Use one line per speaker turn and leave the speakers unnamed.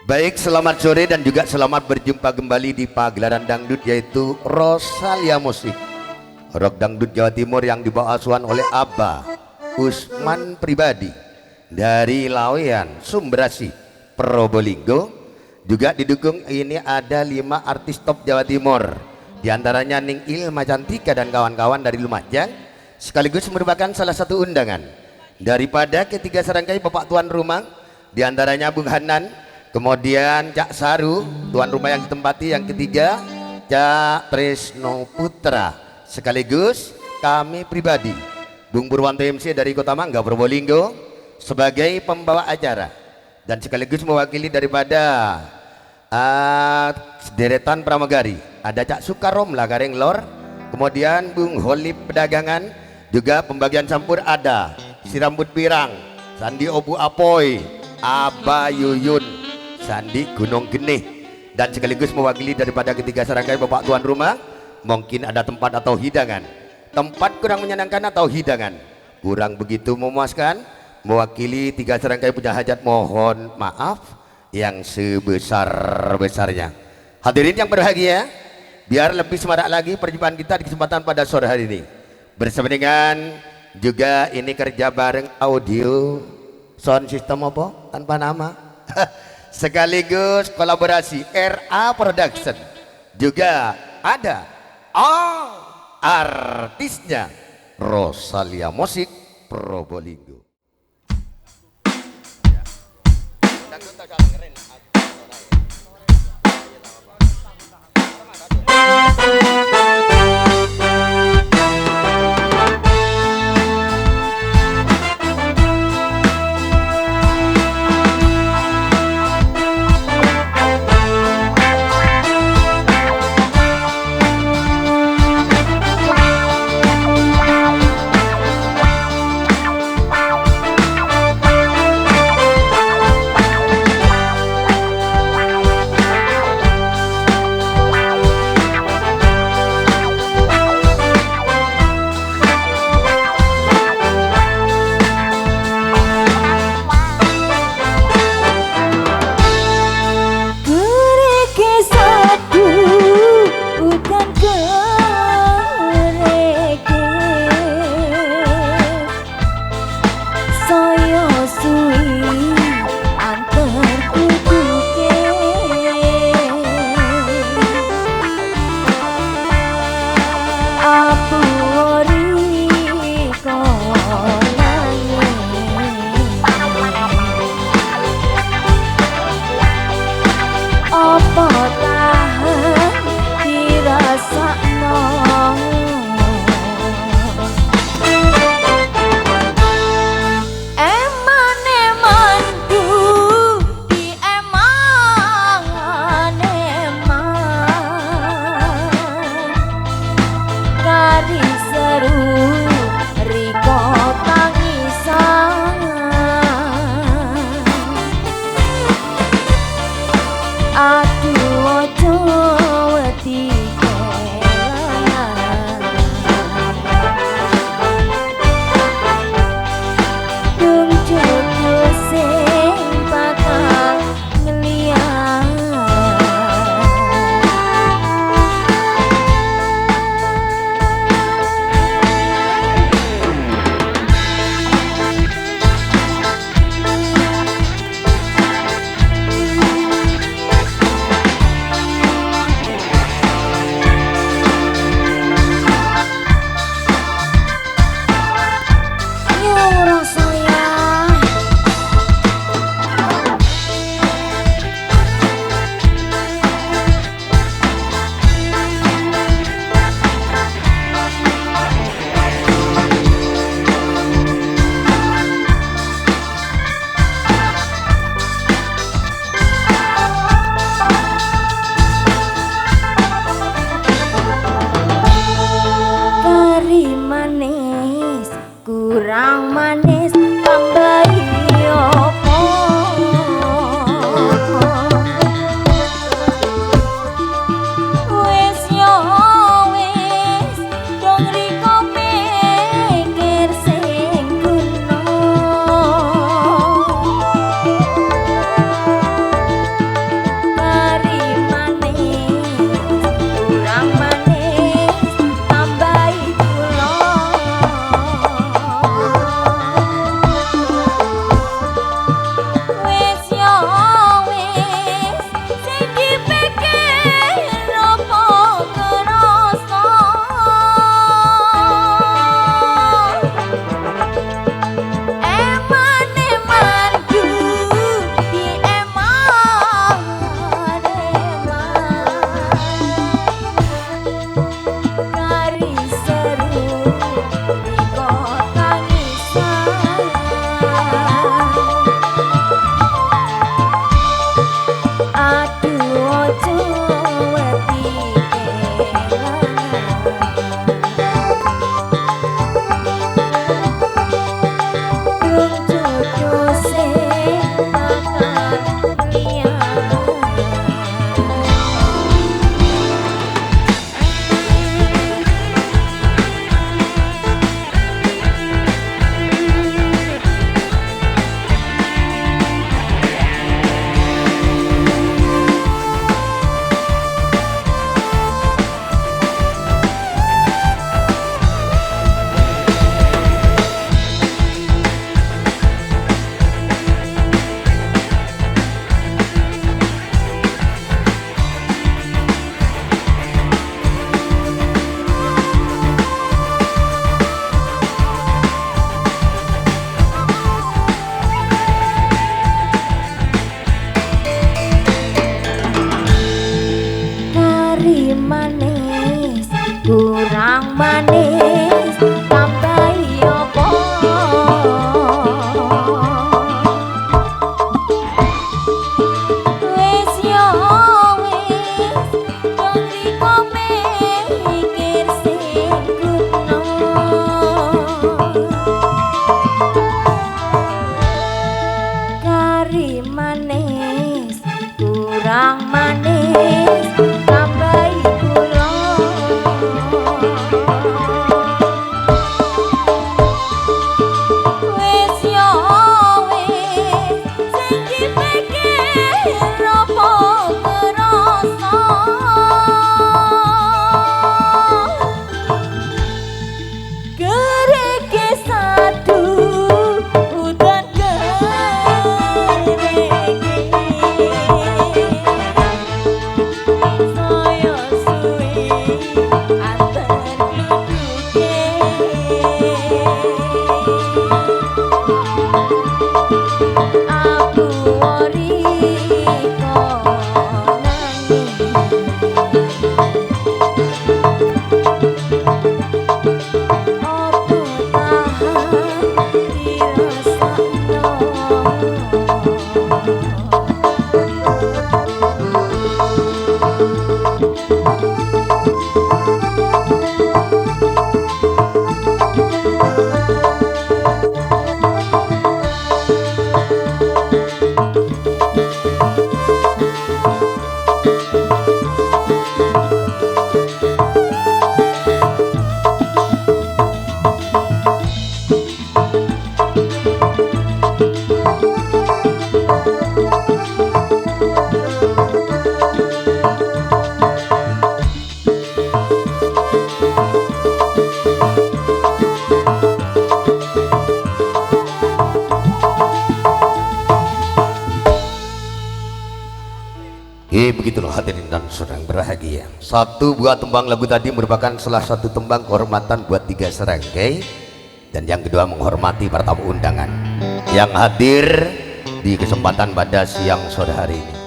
Baik, selamat sore dan juga selamat berjumpa kembali di pagelaran dangdut yaitu Rosalia Musik Rock Dangdut Jawa Timur yang dibawa asuhan oleh Abah Usman Pribadi dari Lawean, Sumberasi, Probolinggo. Juga didukung ini ada 5 artis top Jawa Timur, diantaranya Ning Ilma Cantika dan kawan-kawan dari Lumajang, sekaligus merupakan salah satu undangan daripada ketiga serangkai bapak tuan rumah, diantaranya Bung Hanan, kemudian Cak Saru, tuan rumah yang ditempati yang ketiga Cak Tresno Putra, sekaligus kami pribadi Bung Purwanto MC dari Kota Mangga, Probolinggo sebagai pembawa acara dan sekaligus mewakili daripada deretan pramugari ada Cak Sukaromla Gareng Lor, kemudian Bung Holip Pedagangan, juga pembagian sampur ada Si Rambut Pirang, Sandi Obu Apoy, Aba Yuyun, Sandi Gunung Genih, dan sekaligus mewakili daripada ketiga serangkai bapak tuan rumah. Mungkin ada tempat atau hidangan, tempat kurang menyenangkan atau hidangan kurang begitu memuaskan, mewakili tiga serangkai punya hajat mohon maaf yang sebesar-besarnya. Hadirin yang berbahagia, biar lebih semarak lagi perjumpaan kita di kesempatan pada sore hari ini bersama dengan juga ini kerja bareng audio sound system apa tanpa nama sekaligus kolaborasi RA Production, juga ada artisnya Rosalia Musik Probolinggo.
manis kurang manis tambahi gula wis yo wis sing dipikir apa kerasa gereke satu udan gereke saya suwi antar luduke aku wori konangi opo tahan dirasakno
Begitulah hadirin dan saudara yang berbahagia. Satu buah tembang lagu tadi merupakan salah satu tembang kehormatan buat Tiga Serenggai, dan yang kedua menghormati para tamu undangan yang hadir di kesempatan pada siang sore hari ini.